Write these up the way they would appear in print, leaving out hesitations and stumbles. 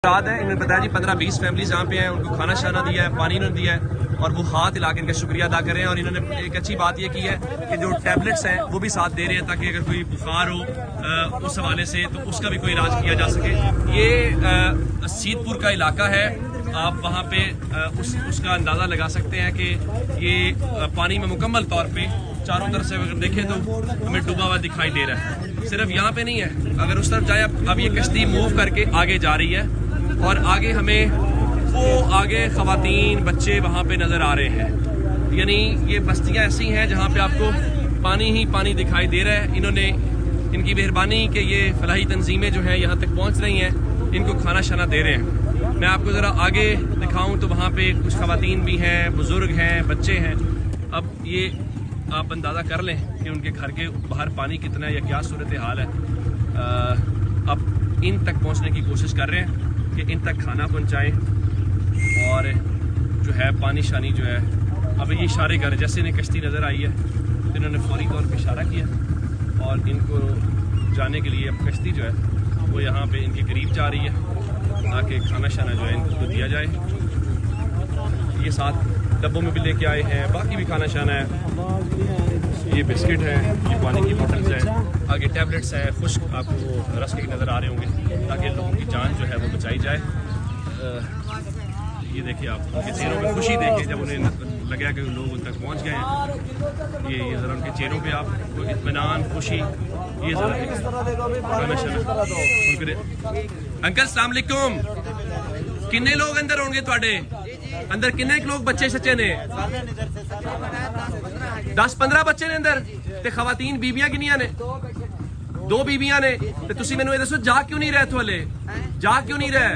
रात है, इन्होंने बताया जी 15-20 फैमिलीज यहाँ पे हैं, उनको खाना शाना दिया है, पानी इन्होंने दिया है और वो हाथ हिला के इनका शुक्रिया अदा कर रहे हैं। और इन्होंने एक अच्छी बात ये की है कि जो टैबलेट्स हैं वो भी साथ दे रहे हैं ताकि अगर कोई बुखार हो उस हवाले से तो उसका भी कोई इलाज किया जा सके। ये सीतपुर का इलाका है, आप वहाँ पे उसका अंदाज़ा लगा सकते हैं कि ये पानी में मुकम्मल तौर पे चारों तरफ से अगर देखें तो हमें डूबा हुआ दिखाई दे रहा है। सिर्फ यहाँ पे नहीं है, अगर उस तरफ जाए अब ये कश्ती मूव करके आगे जा रही है और आगे हमें वो आगे खवातीन बच्चे वहाँ पे नज़र आ रहे हैं। यानी ये बस्तियाँ ऐसी हैं जहाँ पे आपको पानी ही पानी दिखाई दे रहा है। इन्होंने इनकी मेहरबानी कि ये फलाही तंजीमें जो हैं यहाँ तक पहुँच रही हैं, इनको खाना शाना दे रहे हैं। मैं आपको ज़रा आगे दिखाऊँ तो वहाँ पे कुछ खवातीन भी हैं, बुज़ुर्ग हैं, बच्चे हैं। अब ये आप अंदाज़ा कर लें कि उनके घर के बाहर पानी कितना है या क्या सूरत हाल है। अब इन तक पहुँचने की कोशिश कर रहे हैं कि इन तक खाना पहुँचाएँ और जो है पानी शानी जो है। अब ये इशारे कर, जैसे इन्हें कश्ती नज़र आई है तो इन्होंने फौरी तौर पर इशारा किया और इनको जाने के लिए अब कश्ती जो है वो यहाँ पे इनके करीब जा रही है ताकि खाना शाना जो है इनको दिया जाए। ये साथ डब्बों में भी लेके आए हैं, बाकी भी खाना शाना है। ये बिस्किट है, ये पानी की बोतल्स हैं, आगे टैबलेट्स हैं, खुश्क आपको रस के नज़र आ रहे होंगे ताकि लोगों की जान जो है वो बचाई जाए। ये देखिए आप उनके चेहरों में खुशी देखें जब उन्हें लगा कि लोग उन तक पहुंच गए हैं। ये ज़रा उनके चेहरों पे आपको इत्मीनान खुशी ये ज़रा अंकल सलाम अलैकुम। किन्ने लोग अंदर होंगे थोड़े अंदर, किन्ने लोग बच्चे सच्चे ने 10-15 बच्चे ने अंदर ते खवातीन बीबियां किनियां ने 2 बीबियां ने ते तुसी मैनू ये दसो जा क्यों नहीं रहे थोले, जा क्यों नहीं रहे,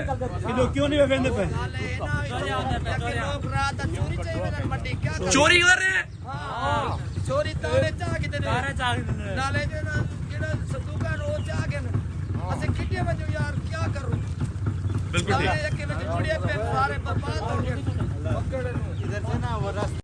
क्यों नहीं वेंदे पे चोरी कर रहे हैं। चोरी तारे चाह के नाले जेड़ा संदूक है वो चाह के असे किटे वजो यार क्या करूं। बिल्कुल ठीक। सारे बर्बाद हो गए इधर से ना वो